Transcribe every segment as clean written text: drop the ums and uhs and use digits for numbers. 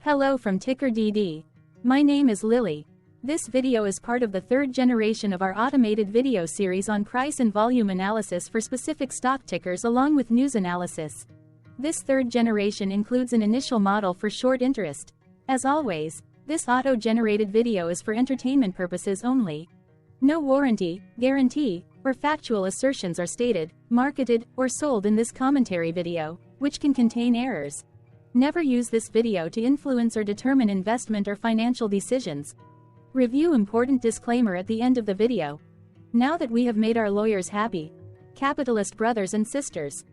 Hello from TickerDD. My name is Lily. This video is part of the third generation of our automated video series on price and volume analysis for specific stock tickers along with news analysis. This third generation includes an initial model for short interest. As always, this auto-generated video is for entertainment purposes only. No warranty, guarantee, or factual assertions are stated, marketed, or sold in this commentary video, which can contain errors. Never use this video to influence or determine investment or financial decisions. Review important disclaimer at the end of the video. Now that we have made our lawyers happy, capitalist brothers and sisters,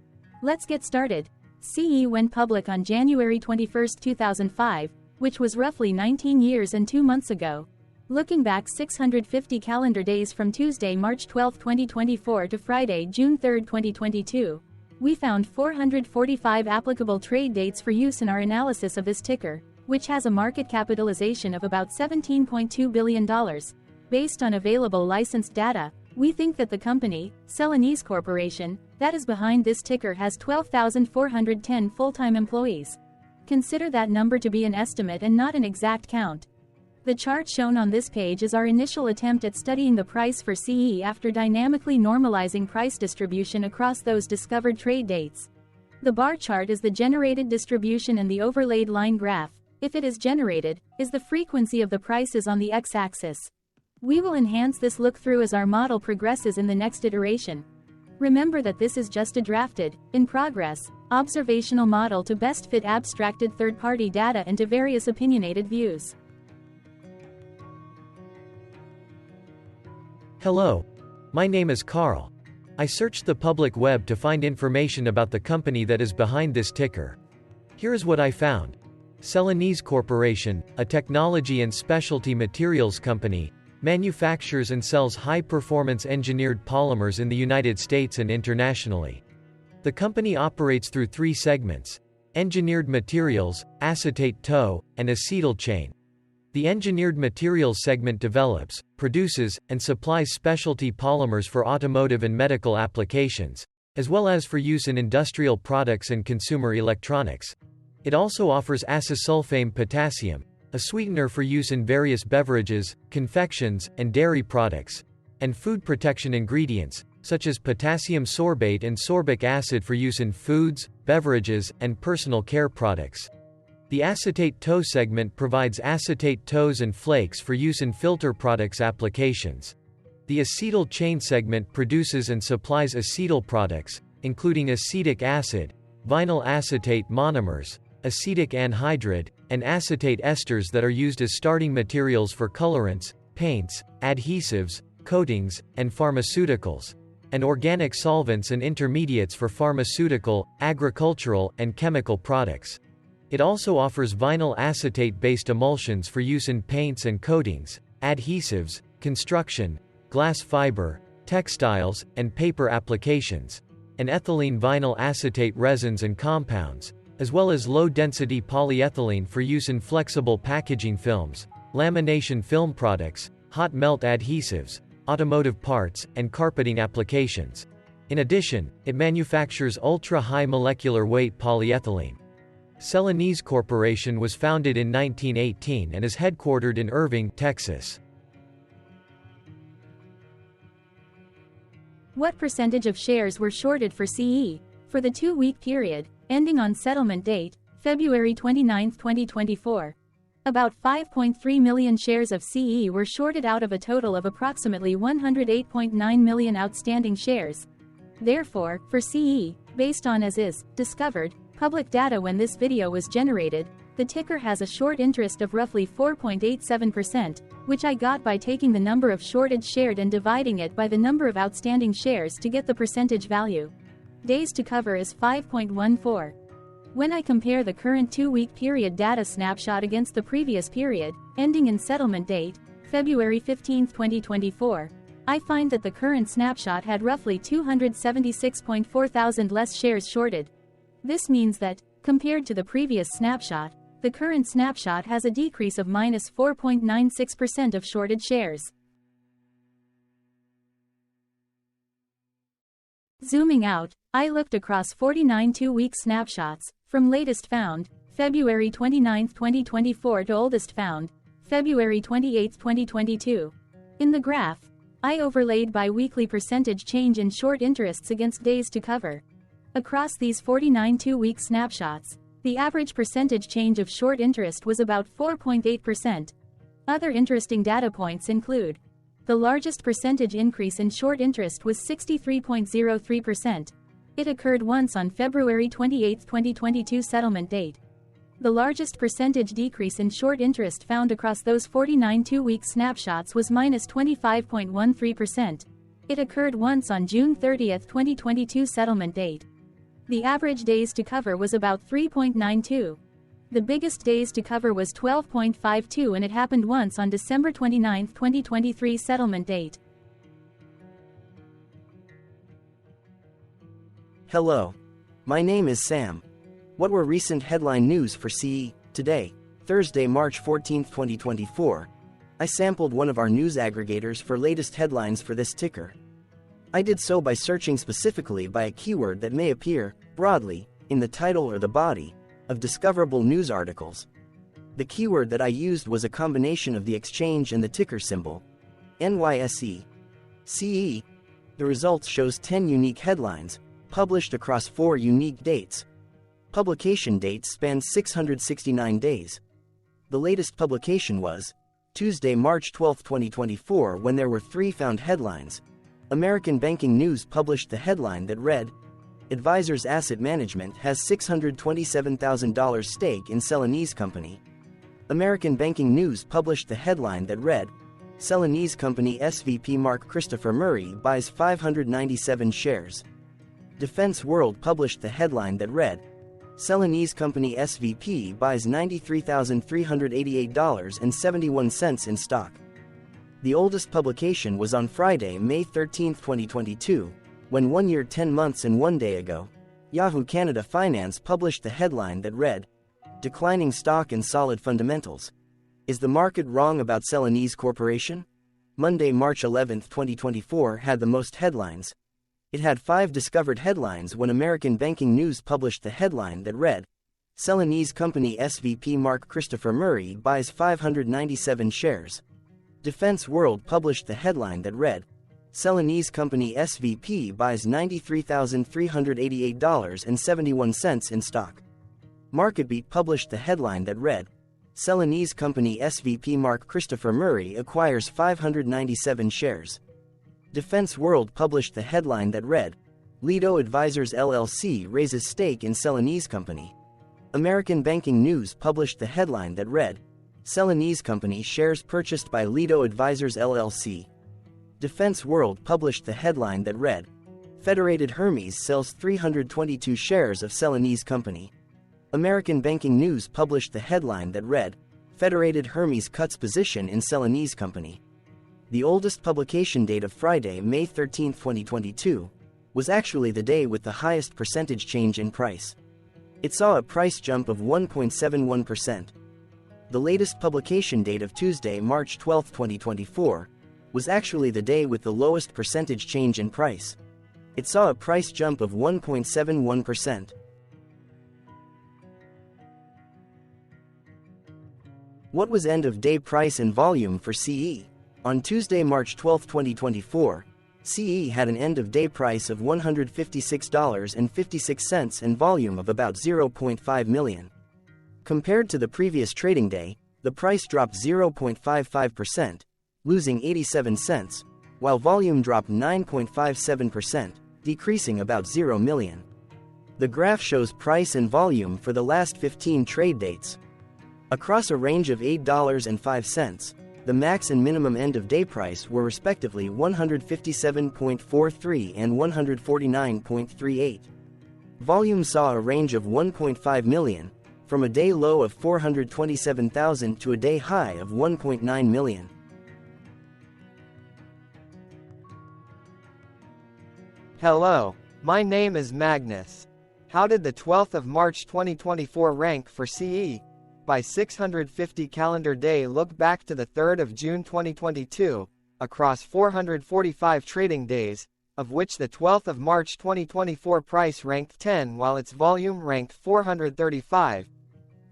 let's get started. CE went public on January 21, 2005, which was roughly 19 years and 2 months ago. Looking back 650 calendar days from Tuesday, March 12, 2024 to Friday, June 3, 2022, we found 445 applicable trade dates for use in our analysis of this ticker, which has a market capitalization of about $17.2 billion. Based on available licensed data, we think that the company, Celanese Corporation, that is behind this ticker has 12,410 full-time employees. Consider that number to be an estimate and not an exact count. The chart shown on this page is our initial attempt at studying the price for CE after dynamically normalizing price distribution across those discovered trade dates. The bar chart is the generated distribution and the overlaid line graph, if it is generated, is the frequency of the prices on the x-axis. We will enhance this look-through as our model progresses in the next iteration. Remember that this is just a drafted, in progress, observational model to best fit abstracted third-party data into various opinionated views. Hello. My name is Carl. I searched the public web to find information about the company that is behind this ticker. Here is what I found. Celanese Corporation, a technology and specialty materials company, manufactures and sells high-performance engineered polymers in the United States and internationally. The company operates through 3 segments: engineered materials, acetate tow, and acetyl chain. The engineered materials segment develops, produces, and supplies specialty polymers for automotive and medical applications, as well as for use in industrial products and consumer electronics. It also offers acesulfame potassium, a sweetener for use in various beverages, confections, and dairy products, and food protection ingredients, such as potassium sorbate and sorbic acid for use in foods, beverages, and personal care products. The acetate tow segment provides acetate tows and flakes for use in filter products applications. The acetyl chain segment produces and supplies acetyl products, including acetic acid, vinyl acetate monomers, acetic anhydride, and acetate esters that are used as starting materials for colorants, paints, adhesives, coatings, and pharmaceuticals, and organic solvents and intermediates for pharmaceutical, agricultural, and chemical products. It also offers vinyl acetate-based emulsions for use in paints and coatings, adhesives, construction, glass fiber, textiles, and paper applications, and ethylene vinyl acetate resins and compounds, as well as low-density polyethylene for use in flexible packaging films, lamination film products, hot melt adhesives, automotive parts, and carpeting applications. In addition, it manufactures ultra-high molecular weight polyethylene. Celanese Corporation was founded in 1918 and is headquartered in Irving, Texas. What percentage of shares were shorted for CE? For the 2-week period, ending on settlement date, February 29, 2024. About 5.3 million shares of CE were shorted out of a total of approximately 108.9 million outstanding shares. Therefore, for CE, based on as is, discovered, public data when this video was generated, the ticker has a short interest of roughly 4.87%, which I got by taking the number of shorted shared and dividing it by the number of outstanding shares to get the percentage value. Days to cover is 5.14. When I compare the current 2-week period data snapshot against the previous period, ending in settlement date, February 15, 2024, I find that the current snapshot had roughly 276.4 thousand less shares shorted. This means that, compared to the previous snapshot, the current snapshot has a decrease of minus 4.96% of shorted shares. Zooming out, I looked across 49 2-week snapshots, from latest found, February 29, 2024 to oldest found, February 28, 2022. In the graph, I overlaid bi-weekly percentage change in short interests against days to cover. Across these 49 two-week snapshots, the average percentage change of short interest was about 4.8%. Other interesting data points include: the largest percentage increase in short interest was 63.03%. It occurred once on February 28, 2022 settlement date. The largest percentage decrease in short interest found across those 49 two-week snapshots was -25.13%. It occurred once on June 30, 2022 settlement date. The average days to cover was about 3.92. The biggest days to cover was 12.52, and it happened once on December 29, 2023 settlement date. Hello. My name is Sam. What were recent headline news for CE today, Thursday, March 14, 2024? I sampled one of our news aggregators for latest headlines for this ticker. I did so by searching specifically by a keyword that may appear, broadly, in the title or the body of discoverable news articles. The keyword that I used was a combination of the exchange and the ticker symbol, NYSE. CE. The results shows 10 unique headlines, published across 4 unique dates. Publication dates spanned 669 days. The latest publication was Tuesday, March 12, 2024, when there were 3 found headlines. American Banking News published the headline that read, Advisors Asset Management has $627,000 stake in Celanese Company. American Banking News published the headline that read, Celanese Company SVP Mark Christopher Murray buys 597 shares. Defense World published the headline that read, Celanese Company SVP buys $93,388.71 in stock. The oldest publication was on Friday, May 13, 2022, when 1 year, 10 months and 1 day ago, Yahoo Canada Finance published the headline that read, Declining stock and solid fundamentals. Is the market wrong about Celanese Corporation? Monday, March 11, 2024 had the most headlines. It had 5 discovered headlines when American Banking News published the headline that read, Celanese Company SVP Mark Christopher Murray buys 597 shares. Defense World published the headline that read, Celanese Company SVP buys $93,388.71 in stock. MarketBeat published the headline that read, Celanese Company SVP Mark Christopher Murray acquires 597 shares. Defense World published the headline that read, Lido Advisors LLC raises stake in Celanese Company. American Banking News published the headline that read, Celanese Company shares purchased by Lido Advisors LLC. Defense World published the headline that read, Federated Hermes sells 322 shares of Celanese Company. American Banking News published the headline that read, Federated Hermes cuts position in Celanese Company. The oldest publication date of Friday, May 13, 2022, was actually the day with the highest percentage change in price. It saw a price jump of 1.71%. The latest publication date of Tuesday, March 12, 2024, was actually the day with the lowest percentage change in price. It saw a price jump of 1.71%. What was end-of-day price and volume for CE? On Tuesday, March 12, 2024, CE had an end-of-day price of $156.56 and volume of about 0.5 million. Compared to the previous trading day, the price dropped 0.55%, losing 87 cents, while volume dropped 9.57%, decreasing about 0 million. The graph shows price and volume for the last 15 trade dates. Across a range of $8.05, the max and minimum end-of-day price were respectively 157.43 and 149.38. Volume saw a range of 1.5 million, from a day low of 427,000 to a day high of 1.9 million. Hello, my name is Magnus. How did the 12th of March 2024 rank for CE? By 650 calendar day, look back to the 3rd of June 2022, across 445 trading days, of which the 12th of March 2024 price ranked 10 while its volume ranked 435.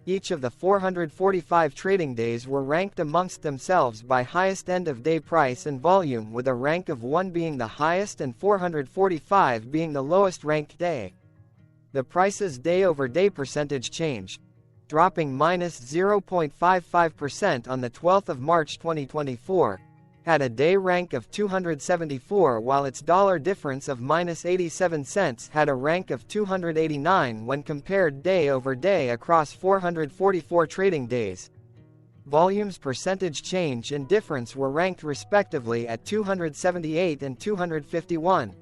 Each of the 445 trading days were ranked amongst themselves by highest end-of-day price and volume, with a rank of 1 being the highest and 445 being the lowest ranked day. The price's day-over-day percentage change, dropping minus 0.55% on the 12th of March 2024, had a day rank of 274, while its dollar difference of minus 87 cents had a rank of 289 when compared day over day across 444 trading days. Volume's percentage change and difference were ranked respectively at 278 and 251.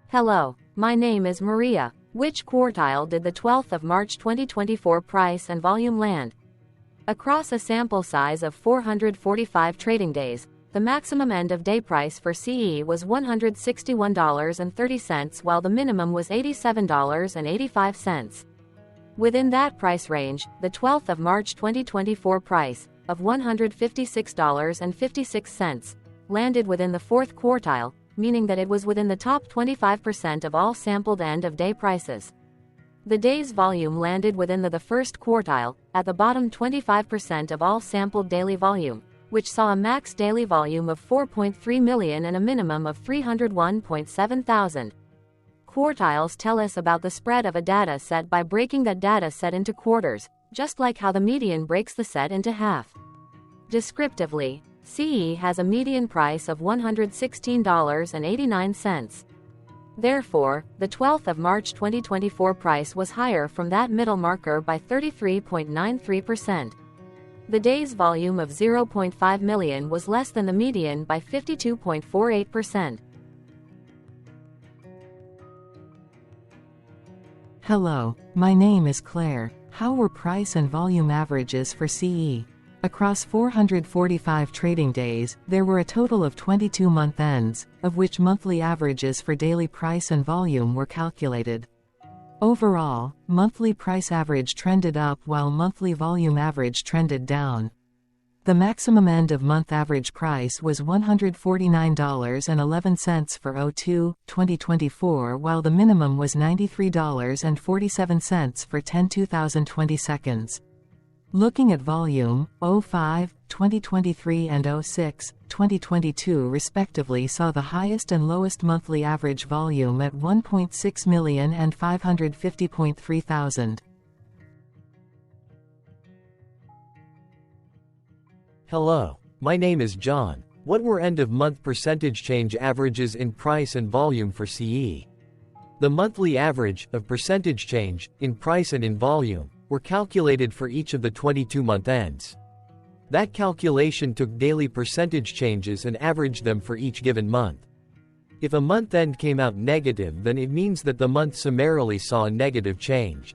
Hello, my name is Maria. Which quartile did the 12th of March 2024 price and volume land? Across a sample size of 445 trading days, the maximum end-of-day price for CE was $161.30, while the minimum was $87.85. Within that price range, the 12th of March 2024 price, of $156.56, landed within the fourth quartile, meaning that it was within the top 25% of all sampled end-of-day prices. The day's volume landed within the first quartile, at the bottom 25% of all sampled daily volume, which saw a max daily volume of 4.3 million and a minimum of 301.7 thousand. Quartiles tell us about the spread of a data set by breaking that data set into quarters, just like how the median breaks the set into half. Descriptively, CE has a median price of $116.89. Therefore, the 12th of March 2024 price was higher from that middle marker by 33.93%. The day's volume of 0.5 million was less than the median by 52.48%. Hello, my name is Claire. How were price and volume averages for CE? Across 445 trading days, there were a total of 22 month ends, of which monthly averages for daily price and volume were calculated. Overall, monthly price average trended up while monthly volume average trended down. The maximum end-of-month average price was $149.11 for 02/2024, while the minimum was $93.47 for 10/2020 seconds. Looking at volume, 05/2023 and 06/2022 respectively saw the highest and lowest monthly average volume at 1.6 million and 550.3 thousand. Hello, my name is John. What were end-of-month percentage change averages in price and volume for CE? The monthly average of percentage change in price and in volume were calculated for each of the 22-month ends. That calculation took daily percentage changes and averaged them for each given month. If a month end came out negative, then it means that the month summarily saw a negative change.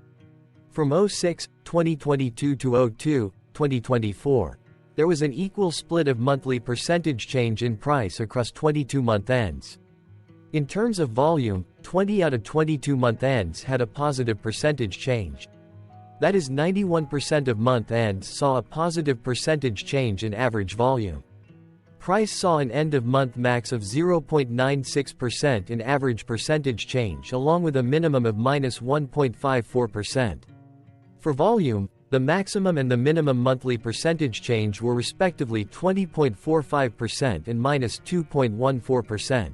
From 06/2022 to 02/2024, there was an equal split of monthly percentage change in price across 22-month ends. In terms of volume, 20 out of 22-month ends had a positive percentage change. That is, 91% of month ends saw a positive percentage change in average volume. Price saw an end-of-month max of 0.96% in average percentage change, along with a minimum of -1.54%. For volume, the maximum and the minimum monthly percentage change were respectively 20.45% and -2.14%.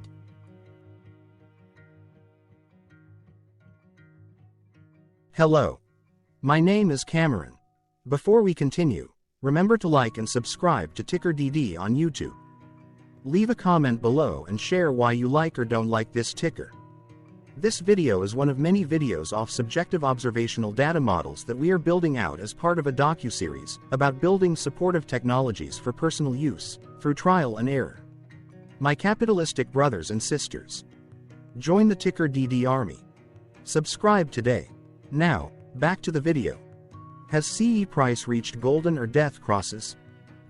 Hello. My name is Cameron. Before we continue, remember to like and subscribe to TickerDD on YouTube. Leave a comment below and share why you like or don't like this ticker. This video is one of many videos off subjective observational data models that we are building out as part of a docuseries about building supportive technologies for personal use, through trial and error. My capitalistic brothers and sisters, join the TickerDD army. Subscribe today. Now, back to the video. Has CE price reached golden or death crosses?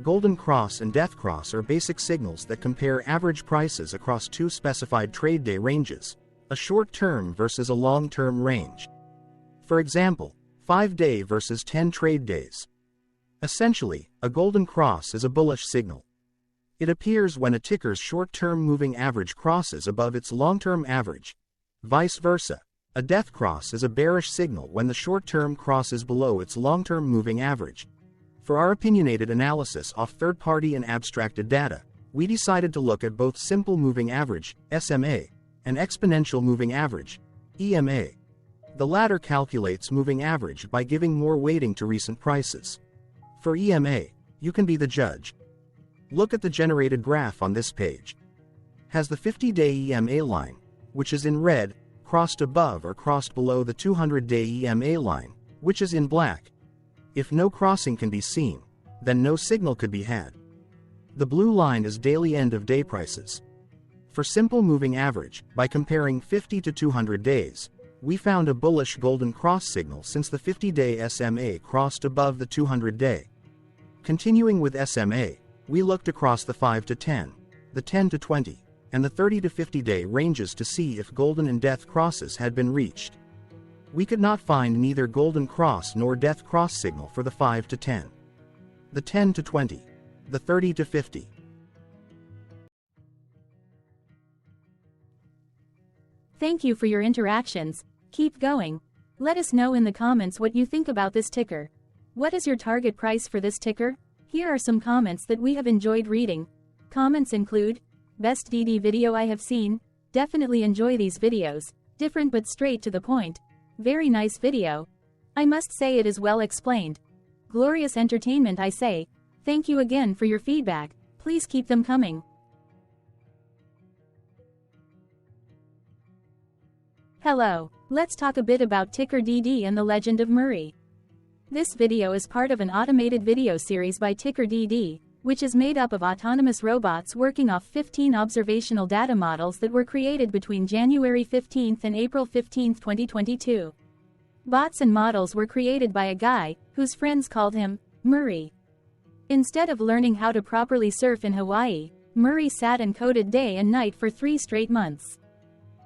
Golden cross and death cross are basic signals that compare average prices across two specified trade day ranges, a short-term versus a long-term range. For example, 5-day versus 10 trade days. Essentially, a golden cross is a bullish signal. It appears when a ticker's short-term moving average crosses above its long-term average. Vice versa, A death cross is a bearish signal when the short-term cross is below its long-term moving average. For our opinionated analysis of third-party and abstracted data, we decided to look at both simple moving average, SMA, and exponential moving average, EMA. The latter calculates moving average by giving more weighting to recent prices. For EMA, you can be the judge. Look at the generated graph on this page. Has the 50-day EMA line, which is in red, crossed above or crossed below the 200-day EMA line, which is in black? If no crossing can be seen, then no signal could be had. The blue line is daily end-of-day prices. For simple moving average, by comparing 50 to 200 days, we found a bullish golden cross signal since the 50-day SMA crossed above the 200-day. Continuing with SMA, we looked across the 5 to 10, the 10 to 20, and the 30 to 50-day ranges to see if golden and death crosses had been reached. We could not find neither golden cross nor death cross signal for the 5 to 10, the 10 to 20, the 30 to 50. Thank you for your interactions. Keep going. Let us know in the comments what you think about this ticker. What is your target price for this ticker? Here are some comments that we have enjoyed reading. Comments include, best DD video I have seen, definitely enjoy these videos, different but straight to the point, very nice video. I must say it is well explained. Glorious entertainment I say, thank you again for your feedback, please keep them coming. Hello, let's talk a bit about TickerDD and the Legend of Murray. This video is part of an automated video series by TickerDD, which is made up of autonomous robots working off 15 observational data models that were created between January 15 and April 15, 2022. Bots and models were created by a guy, whose friends called him Murray. Instead of learning how to properly surf in Hawaii, Murray sat and coded day and night for 3 straight months.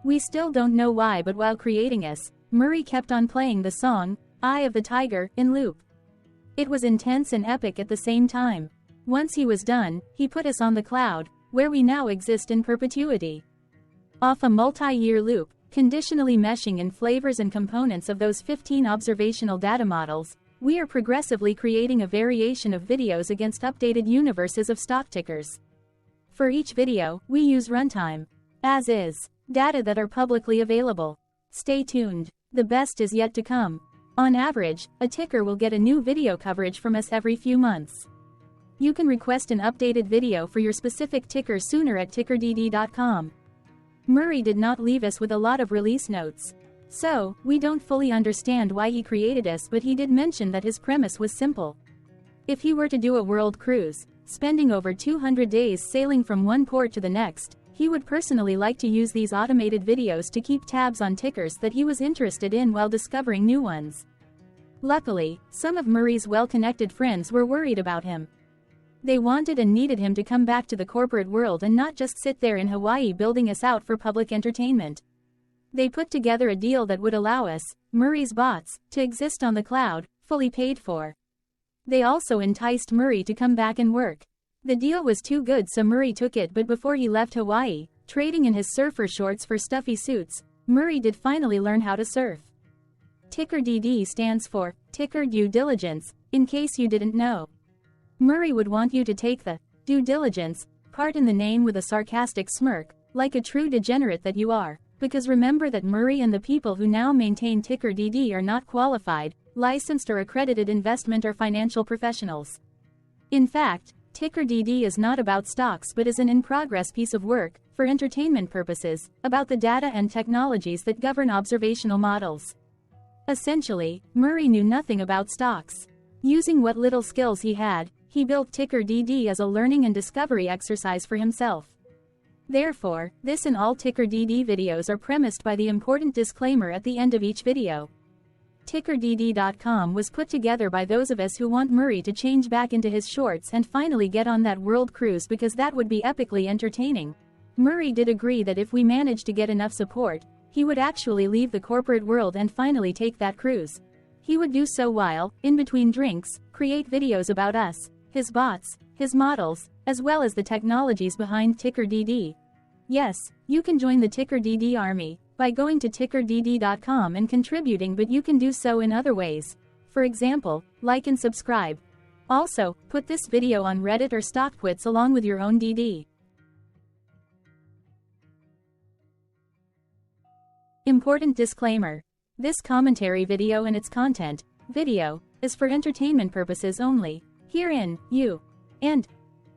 We still don't know why, but while creating us, Murray kept on playing the song, Eye of the Tiger, in loop. It was intense and epic at the same time. Once he was done, he put us on the cloud, where we now exist in perpetuity. Off a multi-year loop, conditionally meshing in flavors and components of those 15 observational data models, we are progressively creating a variation of videos against updated universes of stock tickers. For each video, we use runtime, as is, data that are publicly available. Stay tuned. The best is yet to come. On average, a ticker will get a new video coverage from us every few months. You can request an updated video for your specific ticker sooner at TickerDD.com. Murray did not leave us with a lot of release notes. So, we don't fully understand why he created us, but he did mention that his premise was simple. If he were to do a world cruise, spending over 200 days sailing from one port to the next, he would personally like to use these automated videos to keep tabs on tickers that he was interested in while discovering new ones. Luckily, some of Murray's well-connected friends were worried about him. They wanted and needed him to come back to the corporate world and not just sit there in Hawaii building us out for public entertainment. They put together a deal that would allow us, Murray's bots, to exist on the cloud, fully paid for. They also enticed Murray to come back and work. The deal was too good, so Murray took it, but before he left Hawaii, trading in his surfer shorts for stuffy suits, Murray did finally learn how to surf. TickerDD stands for Ticker Due Diligence, in case you didn't know. Murray would want you to take the due diligence part in the name with a sarcastic smirk, like a true degenerate that you are, because remember that Murray and the people who now maintain TickerDD are not qualified, licensed or accredited investment or financial professionals. In fact, TickerDD is not about stocks but is an in-progress piece of work, for entertainment purposes, about the data and technologies that govern observational models. Essentially, Murray knew nothing about stocks. Using what little skills he had, he built TickerDD as a learning and discovery exercise for himself. Therefore, this and all TickerDD videos are premised by the important disclaimer at the end of each video. TickerDD.com was put together by those of us who want Murray to change back into his shorts and finally get on that world cruise, because that would be epically entertaining. Murray did agree that if we managed to get enough support, he would actually leave the corporate world and finally take that cruise. He would do so while, in between drinks, create videos about us, his bots, his models, as well as the technologies behind TickerDD. Yes, you can join the TickerDD army by going to TickerDD.com and contributing, but you can do so in other ways. For example, like and subscribe. Also, put this video on Reddit or StockTwits along with your own DD. Important disclaimer. This commentary video and its content, video, is for entertainment purposes only. Herein, you and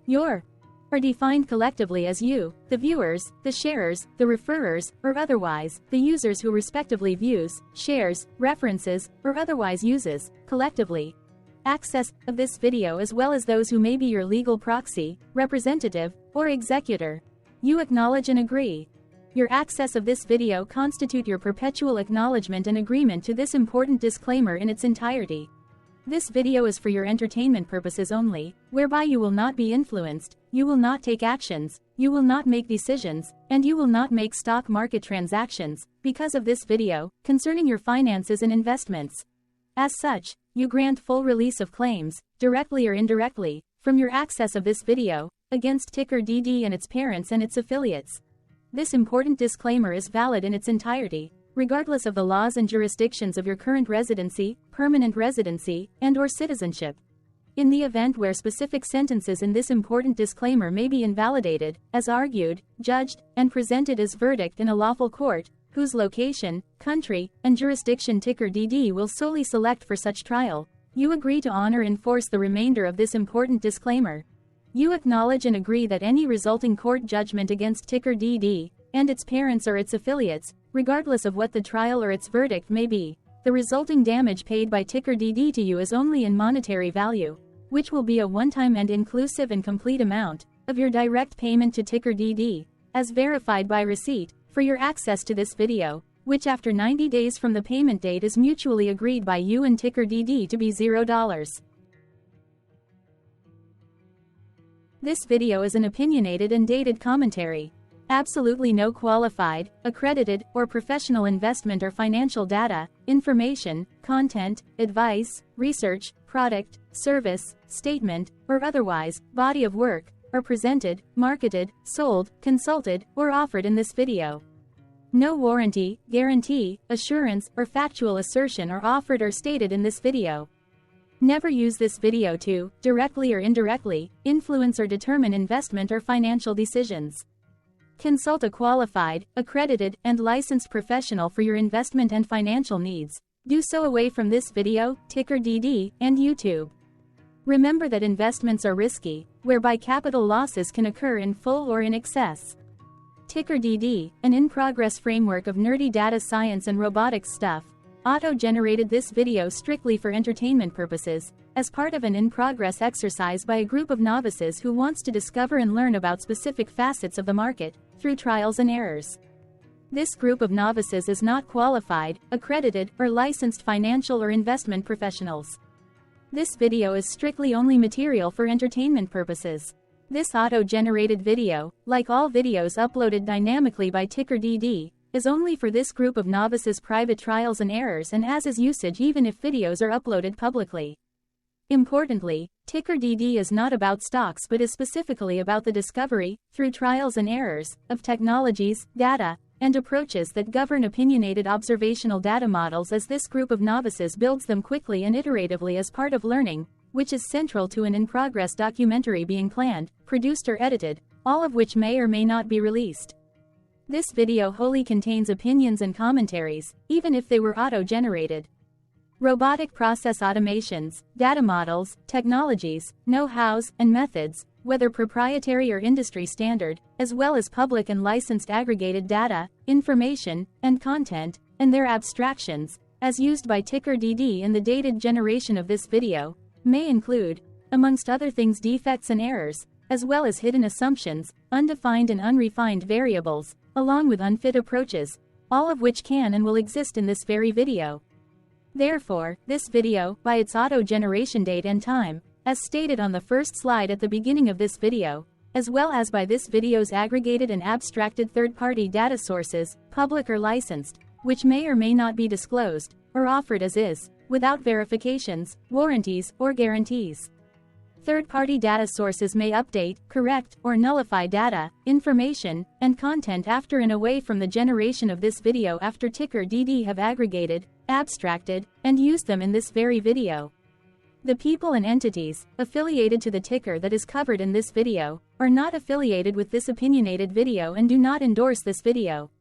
your are defined collectively as you, the viewers, the sharers, the referrers, or otherwise, the users who respectively views, shares, references, or otherwise uses, collectively, access of this video, as well as those who may be your legal proxy, representative, or executor. You acknowledge and agree. Your access of this video constitute your perpetual acknowledgement and agreement to this important disclaimer in its entirety. This video is for your entertainment purposes only, whereby you will not be influenced, you will not take actions, you will not make decisions, and you will not make stock market transactions, because of this video, concerning your finances and investments. As such, you grant full release of claims, directly or indirectly, from your access of this video, against TickerDD and its parents and its affiliates. This important disclaimer is valid in its entirety, regardless of the laws and jurisdictions of your current residency, permanent residency, and/or citizenship. In the event where specific sentences in this important disclaimer may be invalidated, as argued, judged, and presented as verdict in a lawful court, whose location, country, and jurisdiction TickerDD will solely select for such trial, you agree to honor and enforce the remainder of this important disclaimer. You acknowledge and agree that any resulting court judgment against TickerDD and its parents or its affiliates, regardless of what the trial or its verdict may be, the resulting damage paid by TickerDD to you is only in monetary value, which will be a one-time and inclusive and complete amount of your direct payment to TickerDD, as verified by receipt, for your access to this video, which after 90 days from the payment date is mutually agreed by you and TickerDD to be $0. This video is an opinionated and dated commentary. Absolutely no qualified, accredited, or professional investment or financial data, information, content, advice, research, product, service, statement, or otherwise, body of work, are presented, marketed, sold, consulted, or offered in this video. No warranty, guarantee, assurance, or factual assertion are offered or stated in this video. Never use this video to, directly or indirectly, influence or determine investment or financial decisions. Consult a qualified, accredited, and licensed professional for your investment and financial needs. Do so away from this video, TickerDD, and YouTube. Remember that investments are risky, whereby capital losses can occur in full or in excess. TickerDD, an in-progress framework of nerdy data science and robotics stuff, auto-generated this video strictly for entertainment purposes, as part of an in-progress exercise by a group of novices who wants to discover and learn about specific facets of the market, through trials and errors. This group of novices is not qualified, accredited, or licensed financial or investment professionals. This video is strictly only material for entertainment purposes. This auto-generated video, like all videos uploaded dynamically by TickerDD, is only for this group of novices' private trials and errors and as is usage even if videos are uploaded publicly. Importantly, TickerDD is not about stocks but is specifically about the discovery, through trials and errors, of technologies, data, and approaches that govern opinionated observational data models as this group of novices builds them quickly and iteratively as part of learning, which is central to an in-progress documentary being planned, produced or edited, all of which may or may not be released. This video wholly contains opinions and commentaries, even if they were auto-generated. Robotic process automations, data models, technologies, know-hows, and methods, whether proprietary or industry standard, as well as public and licensed aggregated data, information, and content, and their abstractions, as used by TickerDD in the dated generation of this video, may include, amongst other things, defects and errors, as well as hidden assumptions, undefined and unrefined variables, along with unfit approaches, all of which can and will exist in this very video. Therefore, this video, by its auto-generation date and time, as stated on the first slide at the beginning of this video, as well as by this video's aggregated and abstracted third-party data sources, public or licensed, which may or may not be disclosed, or offered as is, without verifications, warranties, or guarantees. Third-party data sources may update, correct, or nullify data, information, and content after and away from the generation of this video after TickerDD have aggregated, abstracted, and used them in this very video. The people and entities affiliated to the ticker that is covered in this video are not affiliated with this opinionated video and do not endorse this video.